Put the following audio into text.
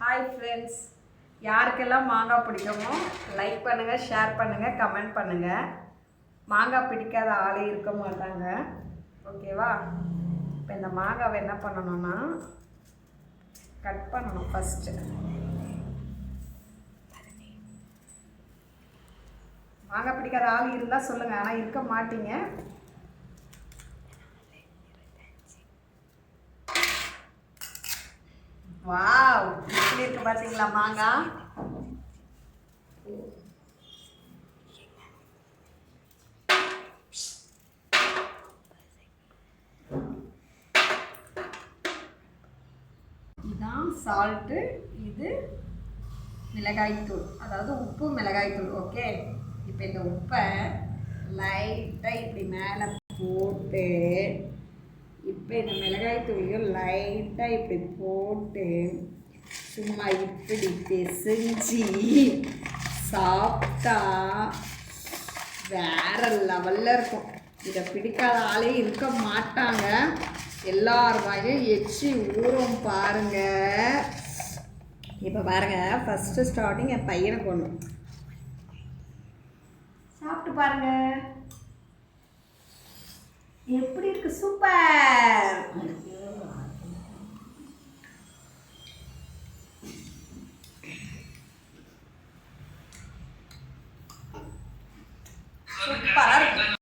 Hi friends, யாருக்கெல்லாம் மாங்காய் பிடிக்குமோ லைக் பண்ணுங்கள், ஷேர் பண்ணுங்கள், கமெண்ட் பண்ணுங்கள். மாங்காய் பிடிக்காத ஆளே இருக்க மாட்டாங்க. ஓகேவா? இப்போ இந்த மாங்காவை என்ன பண்ணணும்னா கட் பண்ணணும். ஃபஸ்ட்டு மாங்காய் பிடிக்காத ஆள் இருந்தால் சொல்லுங்கள், ஆனால் இருக்க மாட்டீங்க. வாவ், எப்படி இருக்கு பார்த்தீங்களா மாங்காய்? இதுதான் சால்ட்டு, இது மிளகாய்த்தூள், அதாவது உப்பு மிளகாய்த்தூள். ஓகே, இப்போ இந்த உப்பை லைட்டாக இப்படி மேலே போட்டு, இப்போ இந்த மிளகாய்த்தூளையும் லைட்டாக இப்படி போட்டு சும்மா இப்படி பிசைஞ்சு சாப்பிட்டா வேற லெவலில் இருக்கும். இதை பிடிக்காத ஆளே இருக்க மாட்டாங்க. எல்லார் வாயும் எச்சி ஊறும் பாருங்க. இப்போ பாருங்க, ஃபஸ்ட்டு ஸ்டார்டிங் என் பையனுக்கு ஒன்று சாப்பிட்டு பாருங்க, எப்படி இருக்கு? சூப்பர்.